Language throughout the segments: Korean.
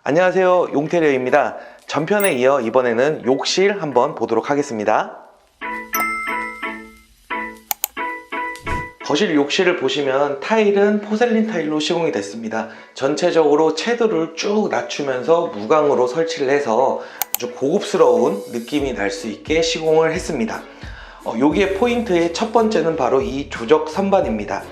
안녕하세요, 용태려입니다. 전편에 이어 이번에는 욕실 한번 보도록 하겠습니다. 거실 욕실을 보시면 타일은 포셀린 타일로 시공이 됐습니다. 전체적으로 채도를 쭉 낮추면서 무광으로 설치를 해서 아주 고급스러운 느낌이 날 수 있게 시공을 했습니다. 여기에 포인트의 첫 번째는 바로 이 조적 선반입니다.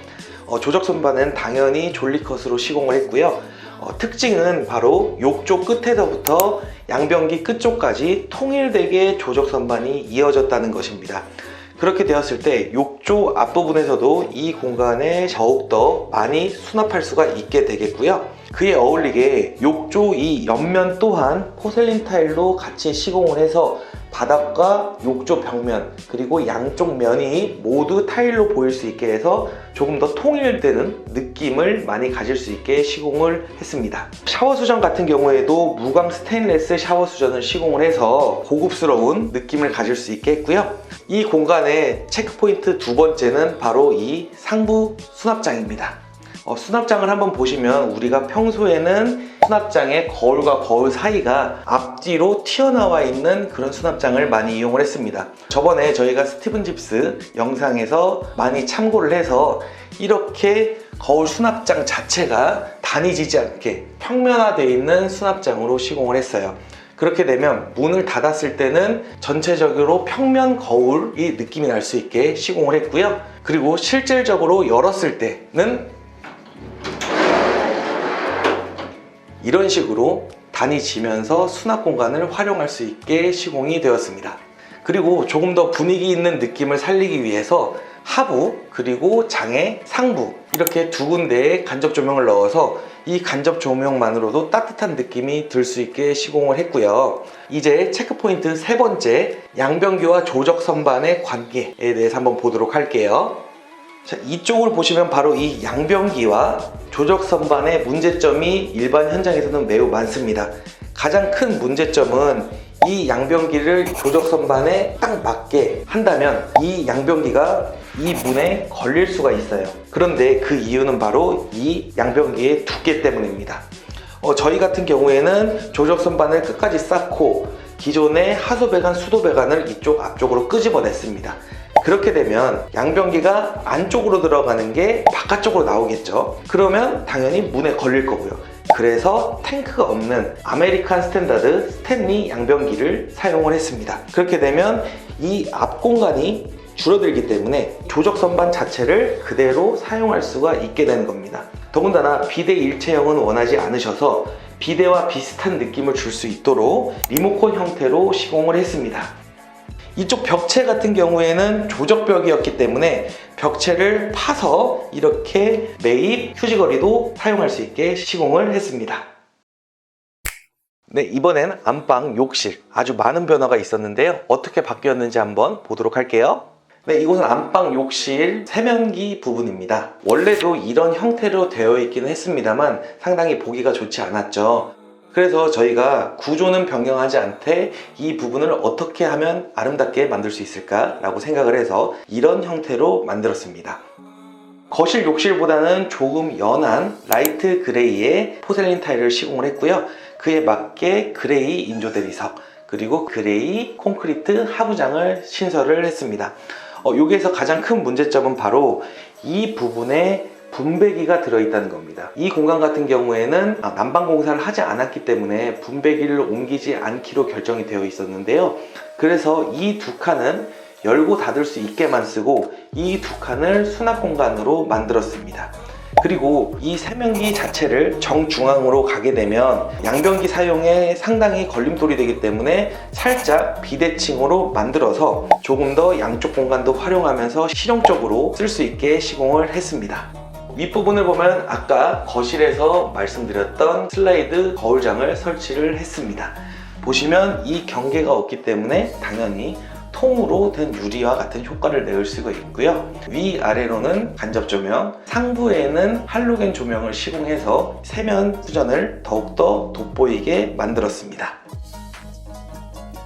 조적 선반은 당연히 졸리컷으로 시공을 했고요. 특징은 바로 욕조 끝에서부터 양변기 끝쪽까지 통일되게 조적 선반이 이어졌다는 것입니다. 그렇게 되었을 때 욕조 앞부분에서도 이 공간에 더욱더 많이 수납할 수가 있게 되겠고요. 그에 어울리게 욕조 이 옆면 또한 포셀린 타일로 같이 시공을 해서 바닥과 욕조 벽면 그리고 양쪽 면이 모두 타일로 보일 수 있게 해서 조금 더 통일되는 느낌을 많이 가질 수 있게 시공을 했습니다. 샤워 수전 같은 경우에도 무광 스테인레스 샤워 수전을 시공을 해서 고급스러운 느낌을 가질 수 있게 했고요. 이 공간의 체크포인트 두 번째는 바로 이 상부 수납장입니다. 수납장을 한번 보시면 우리가 평소에는 수납장의 거울과 거울 사이가 앞뒤로 튀어나와 있는 그런 수납장을 많이 이용을 했습니다. 저번에 저희가 스티븐 집스 영상에서 많이 참고를 해서 이렇게 거울 수납장 자체가 단이지지 않게 평면화되어 있는 수납장으로 시공을 했어요. 그렇게 되면 문을 닫았을 때는 전체적으로 평면 거울이 느낌이 날 수 있게 시공을 했고요. 그리고 실질적으로 열었을 때는 이런 식으로 단이 지면서 수납 공간을 활용할 수 있게 시공이 되었습니다. 그리고 조금 더 분위기 있는 느낌을 살리기 위해서 하부 그리고 장의 상부 이렇게 두 군데에 간접 조명을 넣어서 이 간접 조명만으로도 따뜻한 느낌이 들 수 있게 시공을 했고요. 이제 체크포인트 세 번째, 양변기와 조적 선반의 관계에 대해서 한번 보도록 할게요. 자, 이쪽을 보시면 바로 이 양변기와 조적 선반의 문제점이 일반 현장에서는 매우 많습니다. 가장 큰 문제점은 이 양변기를 조적 선반에 딱 맞게 한다면 이 양변기가 이 문에 걸릴 수가 있어요. 그런데 그 이유는 바로 이 양변기의 두께 때문입니다. 저희 같은 경우에는 조적 선반을 끝까지 쌓고 기존의 하수 배관, 수도 배관을 이쪽 앞쪽으로 끄집어냈습니다. 그렇게 되면 양변기가 안쪽으로 들어가는 게 바깥쪽으로 나오겠죠. 그러면 당연히 문에 걸릴 거고요. 그래서 탱크가 없는 아메리칸 스탠다드 스탠리 양변기를 사용을 했습니다. 그렇게 되면 이 앞 공간이 줄어들기 때문에 조적 선반 자체를 그대로 사용할 수가 있게 되는 겁니다. 더군다나 비대 일체형은 원하지 않으셔서 비대와 비슷한 느낌을 줄 수 있도록 리모컨 형태로 시공을 했습니다. 이쪽 벽체 같은 경우에는 조적벽이었기 때문에 벽체를 파서 이렇게 매입 휴지거리도 사용할 수 있게 시공을 했습니다. 네, 이번엔 안방 욕실 아주 많은 변화가 있었는데요. 어떻게 바뀌었는지 한번 보도록 할게요. 네, 이곳은 안방 욕실 세면기 부분입니다. 원래도 이런 형태로 되어 있기는 했습니다만 상당히 보기가 좋지 않았죠. 그래서 저희가 구조는 변경하지 않되 이 부분을 어떻게 하면 아름답게 만들 수 있을까 라고 생각을 해서 이런 형태로 만들었습니다. 거실 욕실보다는 조금 연한 라이트 그레이의 포셀린 타일을 시공을 했고요. 그에 맞게 그레이 인조 대리석 그리고 그레이 콘크리트 하부장을 신설을 했습니다. 여기에서 가장 큰 문제점은 바로 이 부분에 분배기가 들어있다는 겁니다. 이 공간 같은 경우에는 난방 공사를 하지 않았기 때문에 분배기를 옮기지 않기로 결정이 되어 있었는데요. 그래서 이 두 칸은 열고 닫을 수 있게만 쓰고 이 두 칸을 수납 공간으로 만들었습니다. 그리고 이 세면기 자체를 정중앙으로 가게 되면 양변기 사용에 상당히 걸림돌이 되기 때문에 살짝 비대칭으로 만들어서 조금 더 양쪽 공간도 활용하면서 실용적으로 쓸 수 있게 시공을 했습니다. 윗부분을 보면 아까 거실에서 말씀드렸던 슬라이드 거울장을 설치를 했습니다. 보시면 이 경계가 없기 때문에 당연히 통으로 된 유리와 같은 효과를 내올 수가 있고요. 위아래로는 간접 조명, 상부에는 할로겐 조명을 시공해서 세면 수전을 더욱더 돋보이게 만들었습니다.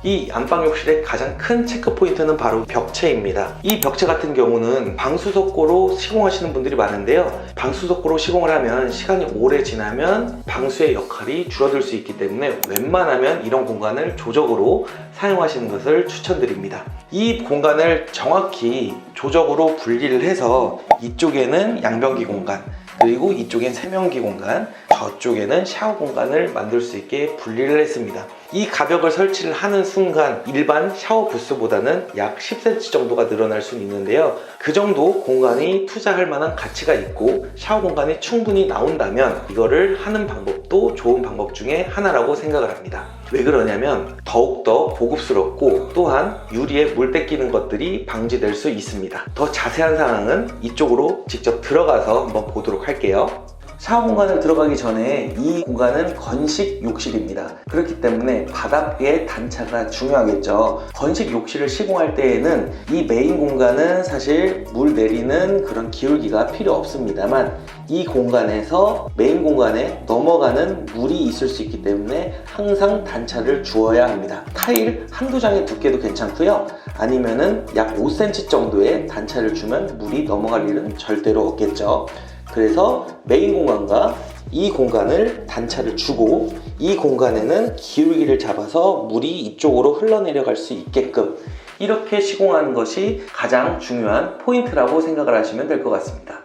이 안방 욕실의 가장 큰 체크 포인트는 바로 벽체입니다. 이 벽체 같은 경우는 방수석고로 시공하시는 분들이 많은데요. 방수석고로 시공을 하면 시간이 오래 지나면 방수의 역할이 줄어들 수 있기 때문에 웬만하면 이런 공간을 조적으로 사용하시는 것을 추천드립니다. 이 공간을 정확히 조적으로 분리를 해서 이쪽에는 양변기 공간, 그리고 이쪽엔 세면기 공간, 저쪽에는 샤워 공간을 만들 수 있게 분리를 했습니다. 이 가벽을 설치를 하는 순간 일반 샤워 부스보다는 약 10cm 정도가 늘어날 수는 있는데요. 그 정도 공간이 투자할 만한 가치가 있고 샤워 공간이 충분히 나온다면 이거를 하는 방법도 좋은 방법 중에 하나라고 생각을 합니다. 왜 그러냐면 더욱더 고급스럽고 또한 유리에 물 뺏기는 것들이 방지될 수 있습니다. 더 자세한 상황은 이쪽으로 직접 들어가서 한번 보도록 할게요. 샤워 공간을 들어가기 전에 이 공간은 건식 욕실입니다. 그렇기 때문에 바닥의 단차가 중요하겠죠. 건식 욕실을 시공할 때에는 이 메인 공간은 사실 물 내리는 그런 기울기가 필요 없습니다만 이 공간에서 메인 공간에 넘어가는 물이 있을 수 있기 때문에 항상 단차를 주어야 합니다. 타일 한두 장의 두께도 괜찮고요. 아니면은 약 5cm 정도의 단차를 주면 물이 넘어갈 일은 절대로 없겠죠. 그래서 메인 공간과 이 공간을 단차를 주고 이 공간에는 기울기를 잡아서 물이 이쪽으로 흘러내려갈 수 있게끔 이렇게 시공하는 것이 가장 중요한 포인트라고 생각을 하시면 될 것 같습니다.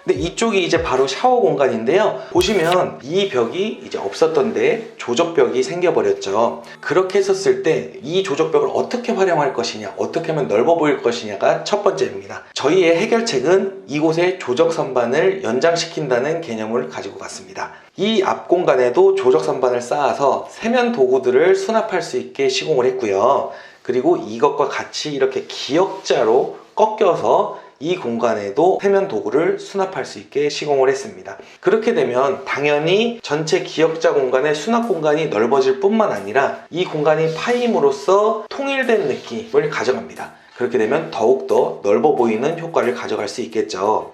근데 이쪽이 이제 바로 샤워 공간인데요. 보시면 이 벽이 이제 없었던 데 조적벽이 생겨버렸죠. 그렇게 했었을 때 이 조적벽을 어떻게 활용할 것이냐, 어떻게 하면 넓어 보일 것이냐가 첫 번째입니다. 저희의 해결책은 이곳에 조적 선반을 연장시킨다는 개념을 가지고 갔습니다. 이 앞 공간에도 조적 선반을 쌓아서 세면 도구들을 수납할 수 있게 시공을 했고요. 그리고 이것과 같이 이렇게 기역자로 꺾여서 이 공간에도 세면 도구를 수납할 수 있게 시공을 했습니다. 그렇게 되면 당연히 전체 기역자 공간의 수납 공간이 넓어질 뿐만 아니라 이 공간이 파임으로써 통일된 느낌을 가져갑니다. 그렇게 되면 더욱더 넓어 보이는 효과를 가져갈 수 있겠죠.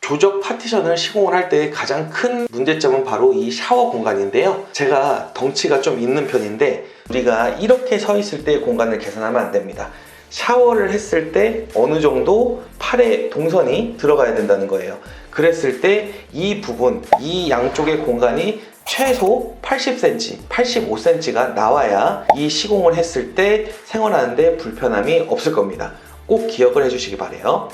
조적 파티션을 시공을 할 때 가장 큰 문제점은 바로 이 샤워 공간인데요. 제가 덩치가 좀 있는 편인데 우리가 이렇게 서 있을 때 공간을 계산하면 안 됩니다. 샤워를 했을 때 어느 정도 팔에 동선이 들어가야 된다는 거예요. 그랬을 때 이 부분, 이 양쪽의 공간이 최소 80cm, 85cm가 나와야 이 시공을 했을 때 생활하는데 불편함이 없을 겁니다. 꼭 기억을 해주시기 바래요.